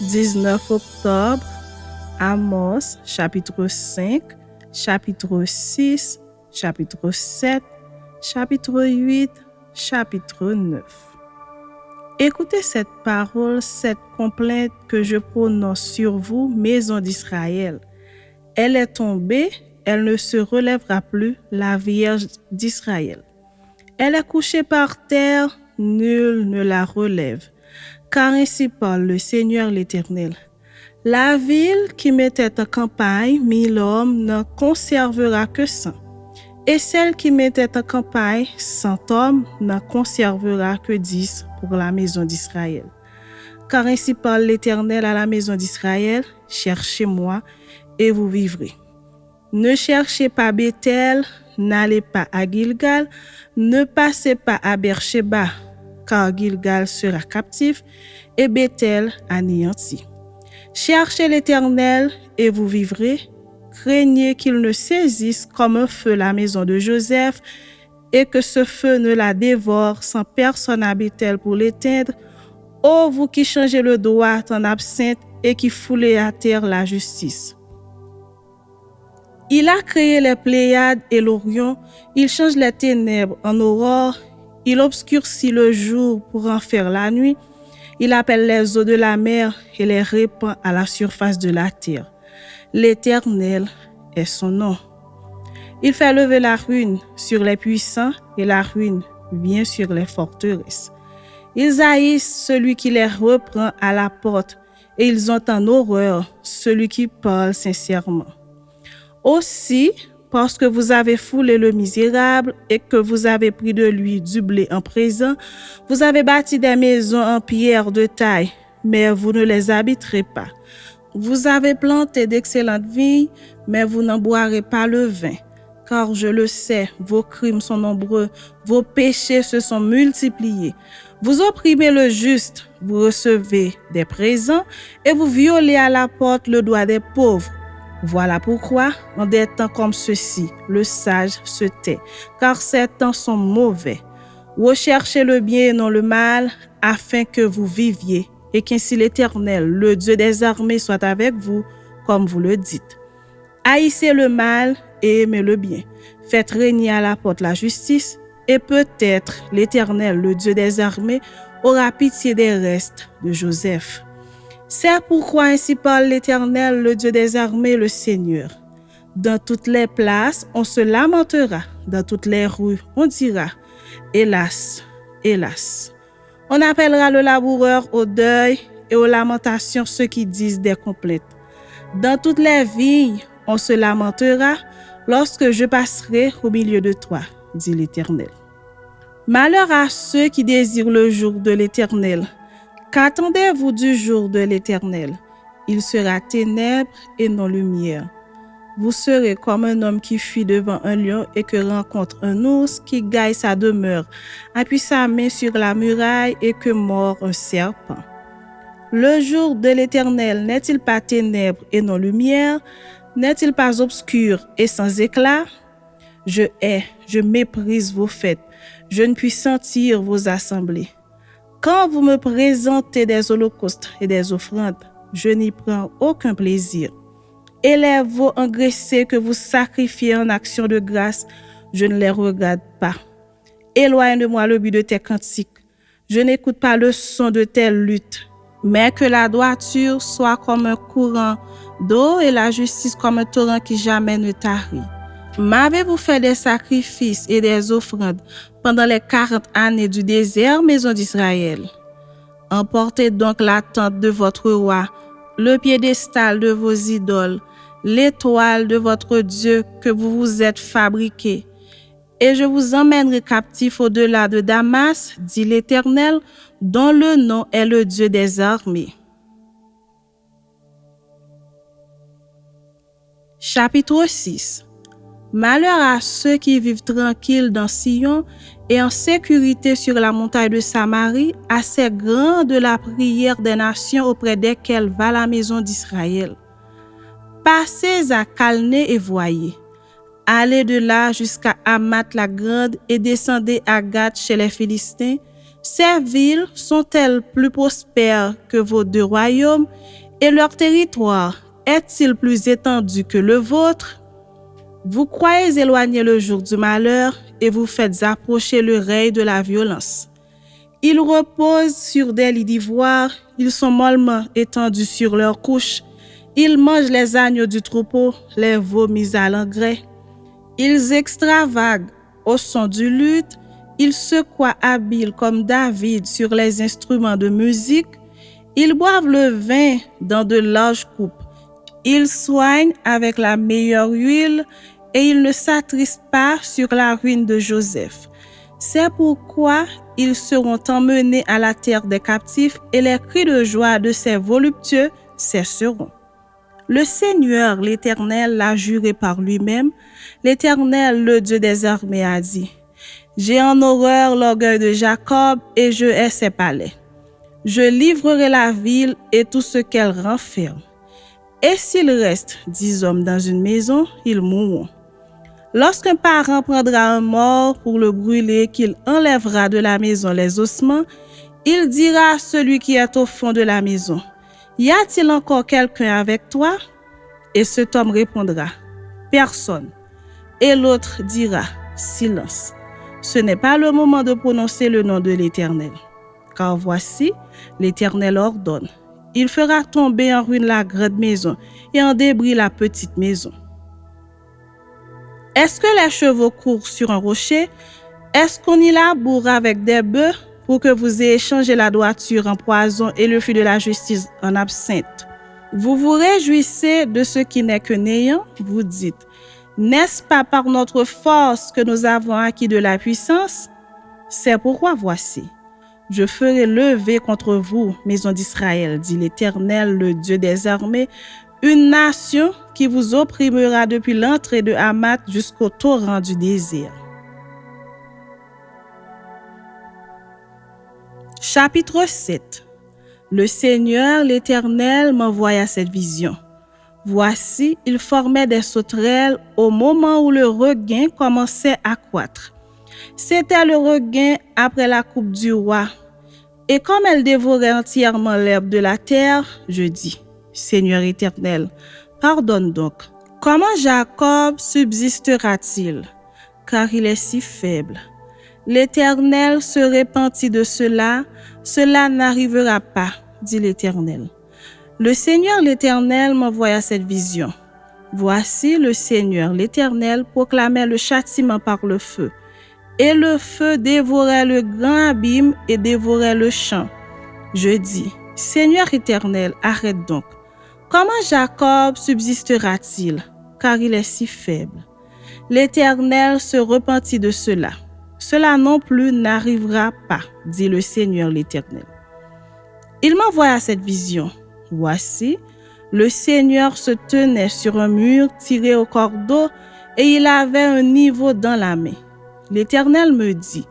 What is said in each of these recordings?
19 octobre, Amos, chapitre 5, chapitre 6, chapitre 7, chapitre 8, chapitre 9. Écoutez cette parole, cette complainte que je prononce sur vous, maison d'Israël. Elle est tombée, elle ne se relèvera plus, la Vierge d'Israël. Elle est couchée par terre, nul ne la relève. Car ainsi parle le Seigneur l'Éternel. La ville qui mettait en campagne 1000 hommes n'en conservera que 100. Et celle qui mettait en campagne 100 hommes n'en conservera que 10 pour la maison d'Israël. Car ainsi parle l'Éternel à la maison d'Israël, cherchez-moi et vous vivrez. Ne cherchez pas Béthel, n'allez pas à Gilgal, ne passez pas à Beersheba, car Gilgal sera captif et Béthel anéanti. Cherchez l'Éternel et vous vivrez. Craignez qu'il ne saisisse comme un feu la maison de Joseph et que ce feu ne la dévore sans personne à Béthel pour l'éteindre. Ô vous qui changez le droit en absinthe et qui foulez à terre la justice. Il a créé les Pléiades et l'Orion, il change les ténèbres en aurore, il obscurcit le jour pour en faire la nuit, il appelle les eaux de la mer et les répand à la surface de la terre. L'Éternel est son nom. Il fait lever la ruine sur les puissants et la ruine vient sur les forteresses. Ils haïssent celui qui les reprend à la porte et ils ont en horreur celui qui parle sincèrement. Aussi, parce que vous avez foulé le misérable et que vous avez pris de lui du blé en présent, vous avez bâti des maisons en pierre de taille, mais vous ne les habiterez pas. Vous avez planté d'excellentes vignes, mais vous n'en boirez pas le vin. Car je le sais, vos crimes sont nombreux, vos péchés se sont multipliés. Vous opprimez le juste, vous recevez des présents et vous violez à la porte le droit des pauvres. Voilà pourquoi, en des temps comme ceux-ci, le sage se tait, car ces temps sont mauvais. Recherchez le bien et non le mal, afin que vous viviez, et qu'ainsi l'Éternel, le Dieu des armées, soit avec vous, comme vous le dites. Haïssez le mal et aimez le bien. Faites régner à la porte la justice, et peut-être l'Éternel, le Dieu des armées, aura pitié des restes de Joseph. C'est pourquoi ainsi parle l'Éternel, le Dieu des armées, le Seigneur. Dans toutes les places, on se lamentera. Dans toutes les rues, on dira, hélas, hélas. On appellera le laboureur au deuil et aux lamentations ceux qui disent des complaintes. Dans toutes les vignes, on se lamentera lorsque je passerai au milieu de toi, dit l'Éternel. Malheur à ceux qui désirent le jour de l'Éternel. Qu'attendez-vous du jour de l'Éternel? Il sera ténèbres et non lumière. Vous serez comme un homme qui fuit devant un lion et que rencontre un ours qui gagne sa demeure, appuie sa main sur la muraille et que mord un serpent. Le jour de l'Éternel n'est-il pas ténèbres et non lumière? N'est-il pas obscur et sans éclat? Je hais, je méprise vos fêtes, je ne puis sentir vos assemblées. Quand vous me présentez des holocaustes et des offrandes, je n'y prends aucun plaisir. Et les veaux engraissés que vous sacrifiez en action de grâce, je ne les regarde pas. Éloigne de moi le but de tes cantiques. Je n'écoute pas le son de tes luttes. Mais que la droiture soit comme un courant d'eau et la justice comme un torrent qui jamais ne tarit. M'avez-vous fait des sacrifices et des offrandes pendant les 40 années du désert, maison d'Israël? Emportez donc la tente de votre roi, le piédestal de vos idoles, l'étoile de votre Dieu que vous vous êtes fabriqué. Et je vous emmènerai captifs au-delà de Damas, dit l'Éternel, dont le nom est le Dieu des armées. Chapitre 6. Malheur à ceux qui vivent tranquilles dans Sion et en sécurité sur la montagne de Samarie, assez grande la prière des nations auprès desquelles va la maison d'Israël. Passez à Calné et voyez. Allez de là jusqu'à Hamath la Grande et descendez à Gath chez les Philistins. Ces villes sont-elles plus prospères que vos deux royaumes et leur territoire est-il plus étendu que le vôtre? Vous croyez éloigner le jour du malheur et vous faites approcher le règne de la violence. Ils reposent sur des lits d'ivoire, ils sont mollement étendus sur leurs couches. Ils mangent les agneaux du troupeau, les veaux mis à l'engrais. Ils extravaguent au son du luth, ils secouent habiles comme David sur les instruments de musique. Ils boivent le vin dans de larges coupes. Ils soignent avec la meilleure huile et ils ne s'attristent pas sur la ruine de Joseph. C'est pourquoi ils seront emmenés à la terre des captifs et les cris de joie de ces voluptueux cesseront. Le Seigneur, l'Éternel, l'a juré par lui-même. L'Éternel, le Dieu des armées, a dit: J'ai en horreur l'orgueil de Jacob et je hais ses palais. Je livrerai la ville et tout ce qu'elle renferme. Et s'il reste 10 hommes dans une maison, ils mourront. Lorsqu'un parent prendra un mort pour le brûler, qu'il enlèvera de la maison les ossements, il dira à celui qui est au fond de la maison: Y a-t-il encore quelqu'un avec toi? Et cet homme répondra: Personne. Et l'autre dira: Silence. Ce n'est pas le moment de prononcer le nom de l'Éternel. Car voici, l'Éternel ordonne: il fera tomber en ruine la grande maison et en débris la petite maison. Est-ce que les chevaux courent sur un rocher? Est-ce qu'on y laboure avec des bœufs pour que vous ayez échangé la droiture en poison et le fruit de la justice en absinthe? Vous vous réjouissez de ce qui n'est que néant, vous dites: n'est-ce pas par notre force que nous avons acquis de la puissance? C'est pourquoi voici, je ferai lever contre vous, maison d'Israël, dit l'Éternel, le Dieu des armées, une nation qui vous opprimera depuis l'entrée de Hamath jusqu'au torrent du désert. Chapitre 7. Le Seigneur, l'Éternel, m'envoya cette vision. Voici, il formait des sauterelles au moment où le regain commençait à croître. C'était le regain après la coupe du roi. Et comme elle dévorait entièrement l'herbe de la terre, je dis: Seigneur éternel, pardonne donc. Comment Jacob subsistera-t-il? Car il est si faible. L'Éternel se repentit de cela, cela n'arrivera pas, dit l'Éternel. Le Seigneur l'Éternel m'envoya cette vision. Voici, le Seigneur l'Éternel proclamait le châtiment par le feu. Et le feu dévorait le grand abîme et dévorait le champ. Je dis: Seigneur éternel, arrête donc. Comment Jacob subsistera-t-il? Car il est si faible. L'Éternel se repentit de cela. Cela non plus n'arrivera pas, dit le Seigneur l'Éternel. Il m'envoya cette vision. Voici, le Seigneur se tenait sur un mur tiré au cordeau et il avait un niveau dans la main. L'Éternel me dit: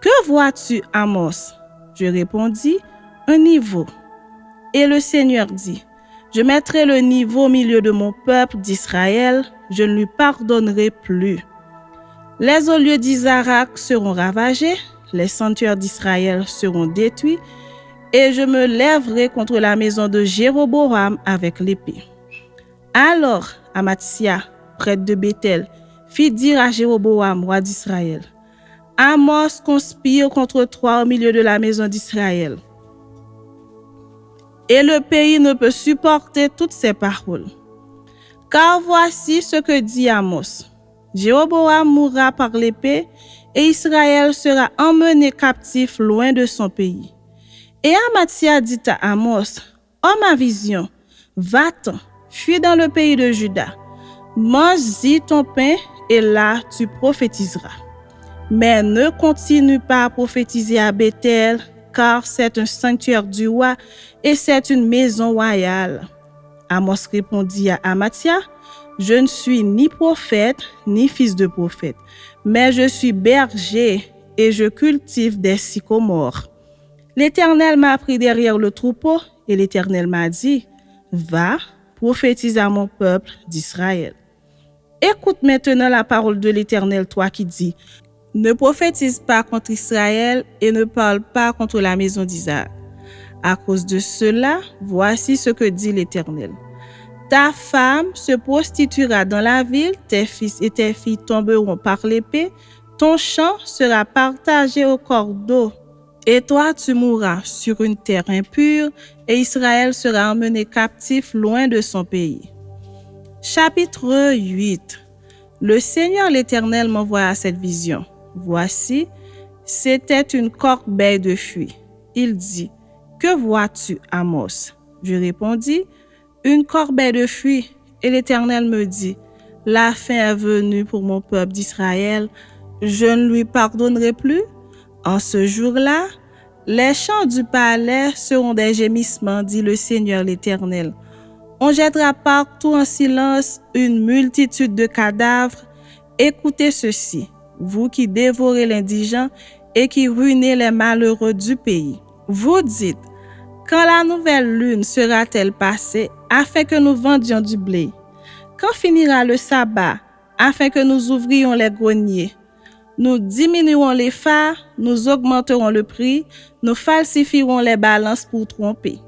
Que vois-tu, Amos? Je répondis: Un niveau. Et le Seigneur dit: Je mettrai le niveau au milieu de mon peuple d'Israël, je ne lui pardonnerai plus. Les hauts lieux d'Isaac seront ravagés, les sanctuaires d'Israël seront détruits, et je me lèverai contre la maison de Jéroboam avec l'épée. Alors Amatsia, prêtre de Béthel, fit dire à Jéroboam, roi d'Israël: Amos conspire contre toi au milieu de la maison d'Israël. Et le pays ne peut supporter toutes ces paroles. Car voici ce que dit Amos: Jéroboam mourra par l'épée et Israël sera emmené captif loin de son pays. Et Amatsia dit à Amos: Homme à vision, va-t'en, fuis dans le pays de Juda, mange-y ton pain et là tu prophétiseras. Mais ne continue pas à prophétiser à Béthel, car c'est un sanctuaire du roi et c'est une maison royale. Amos répondit à Amatsia: Je ne suis ni prophète ni fils de prophète, mais je suis berger et je cultive des sycomores. L'Éternel m'a pris derrière le troupeau et l'Éternel m'a dit: Va, prophétise à mon peuple d'Israël. Écoute maintenant la parole de l'Éternel, toi qui dis: Ne prophétise pas contre Israël et ne parle pas contre la maison d'Isaac. À cause de cela, voici ce que dit l'Éternel. Ta femme se prostituera dans la ville, tes fils et tes filles tomberont par l'épée, ton champ sera partagé au cordeau, et toi tu mourras sur une terre impure, et Israël sera emmené captif loin de son pays. Chapitre 8. Le Seigneur l'Éternel m'envoya cette vision. Voici, c'était une corbeille de fruits. Il dit, que vois-tu, Amos? Je répondis, une corbeille de fruits. Et l'Éternel me dit, la fin est venue pour mon peuple d'Israël, je ne lui pardonnerai plus. En ce jour-là, les chants du palais seront des gémissements, dit le Seigneur l'Éternel. On jettera partout en silence une multitude de cadavres. Écoutez ceci, vous qui dévorez l'indigent et qui ruinez les malheureux du pays. Vous dites, quand la nouvelle lune sera-t-elle passée afin que nous vendions du blé? Quand finira le sabbat afin que nous ouvrions les greniers? Nous diminuerons les phares, nous augmenterons le prix, nous falsifierons les balances pour tromper.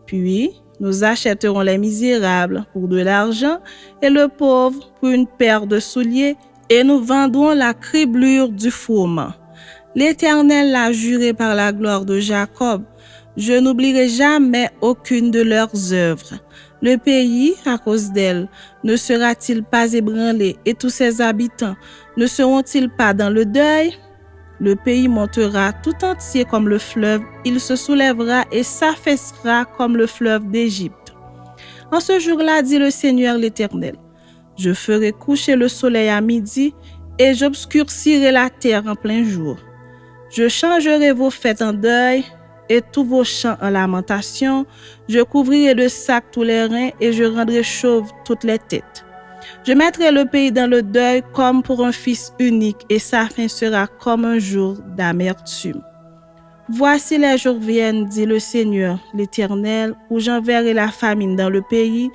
Puis, nous achèterons les misérables pour de l'argent et le pauvre pour une paire de souliers et nous vendrons la criblure du fourment. L'Éternel l'a juré par la gloire de Jacob. Je n'oublierai jamais aucune de leurs œuvres. Le pays, à cause d'elle, ne sera-t-il pas ébranlé et tous ses habitants ne seront-ils pas dans le deuil? Le pays montera tout entier comme le fleuve, il se soulèvera et s'affaissera comme le fleuve d'Égypte. En ce jour-là, dit le Seigneur l'Éternel, je ferai coucher le soleil à midi et j'obscurcirai la terre en plein jour. Je changerai vos fêtes en deuil et tous vos chants en lamentation. Je couvrirai de sacs tous les reins et je rendrai chauves toutes les têtes. Je mettrai le pays dans le deuil comme pour un fils unique et sa fin sera comme un jour d'amertume. Voici les jours viennent, dit le Seigneur, l'Éternel, où j'enverrai la famine dans le pays,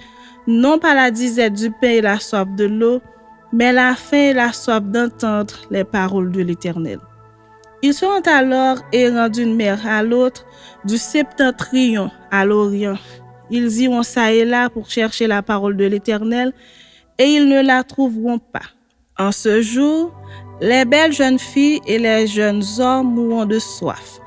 non pas la disette du pain et la soif de l'eau, mais la faim et la soif d'entendre les paroles de l'Éternel. Ils seront alors errants d'une mer à l'autre, du septentrion à l'orient. Ils iront çà et là pour chercher la parole de l'Éternel, et ils ne la trouveront pas. En ce jour, les belles jeunes filles et les jeunes hommes mourront de soif.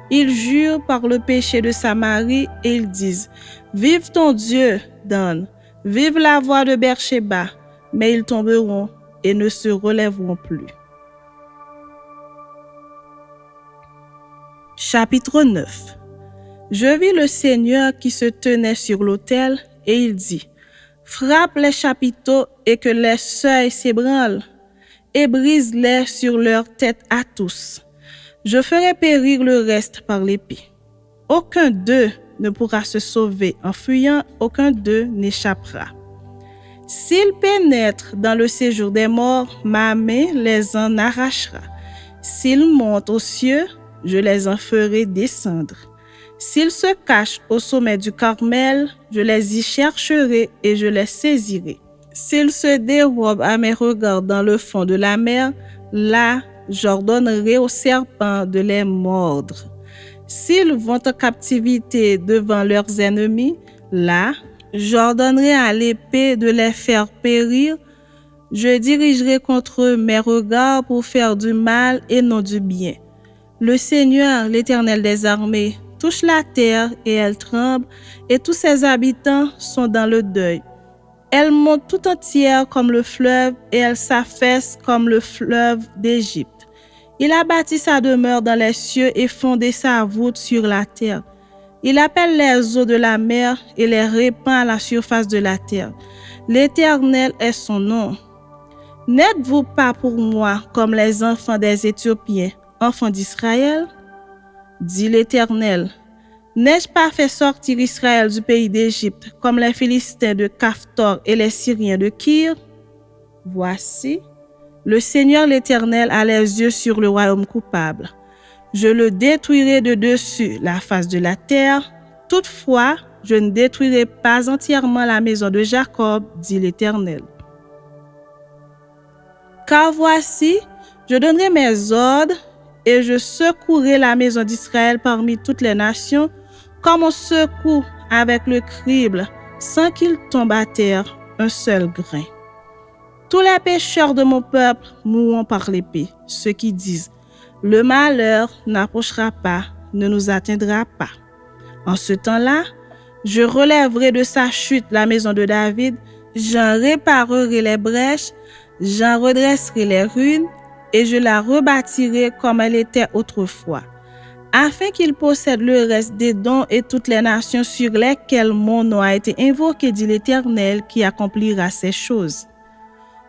Ils jurent par le péché de Samarie et ils disent, « Vive ton Dieu, Dan, vive la voix de Beersheba », mais ils tomberont et ne se relèveront plus. Chapitre 9. Je vis le Seigneur qui se tenait sur l'autel et il dit, « Frappe les chapiteaux et que les seuils s'ébranlent, et brise-les sur leur tête à tous. Je ferai périr le reste par l'épée. Aucun d'eux ne pourra se sauver en fuyant, aucun d'eux n'échappera. S'ils pénètrent dans le séjour des morts, ma main les en arrachera. S'ils montent aux cieux, je les en ferai descendre. S'ils se cachent au sommet du Carmel, je les y chercherai et je les saisirai. S'ils se dérobent à mes regards dans le fond de la mer, là, j'ordonnerai aux serpents de les mordre. S'ils vont en captivité devant leurs ennemis, là, j'ordonnerai à l'épée de les faire périr. Je dirigerai contre eux mes regards pour faire du mal et non du bien. Le Seigneur, l'Éternel des armées, touche la terre et elle tremble, et tous ses habitants sont dans le deuil. Elle monte tout entière comme le fleuve et elle s'affaisse comme le fleuve d'Égypte. Il a bâti sa demeure dans les cieux et fondé sa voûte sur la terre. Il appelle les eaux de la mer et les répand à la surface de la terre. L'Éternel est son nom. N'êtes-vous pas pour moi comme les enfants des Éthiopiens, enfants d'Israël? Dit l'Éternel. N'ai-je pas fait sortir Israël du pays d'Égypte comme les Philistins de Caphtor et les Syriens de Kyr? Voici, le Seigneur l'Éternel a les yeux sur le royaume coupable. Je le détruirai de dessus la face de la terre. Toutefois, je ne détruirai pas entièrement la maison de Jacob, dit l'Éternel. Car voici, Je donnerai mes ordres et je secouerai la maison d'Israël parmi toutes les nations, comme on secoue avec le crible, sans qu'il tombe à terre un seul grain. Tous les pécheurs de mon peuple mourront par l'épée, ceux qui disent « Le malheur n'approchera pas, ne nous atteindra pas ». En ce temps-là, je relèverai de sa chute la maison de David, j'en réparerai les brèches, j'en redresserai les ruines, et je la rebâtirai comme elle était autrefois, afin qu'il possède le reste des dons et toutes les nations sur lesquelles mon nom a été invoqué, dit l'Éternel, qui accomplira ces choses.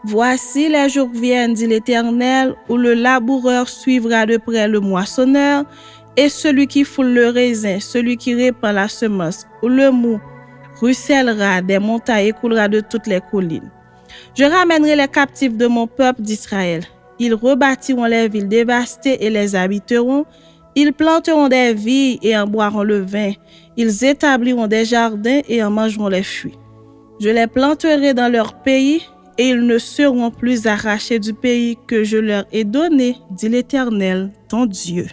Voici les jours viennent, dit l'Éternel, où le laboureur suivra de près le moissonneur, et celui qui foule le raisin, celui qui répand la semence, où le mou ruissellera des montagnes et coulera de toutes les collines. Je ramènerai les captifs de mon peuple d'Israël. Ils rebâtiront les villes dévastées et les habiteront. Ils planteront des vignes et en boiront le vin. Ils établiront des jardins et en mangeront les fruits. Je les planterai dans leur pays et ils ne seront plus arrachés du pays que je leur ai donné, dit l'Éternel, ton Dieu.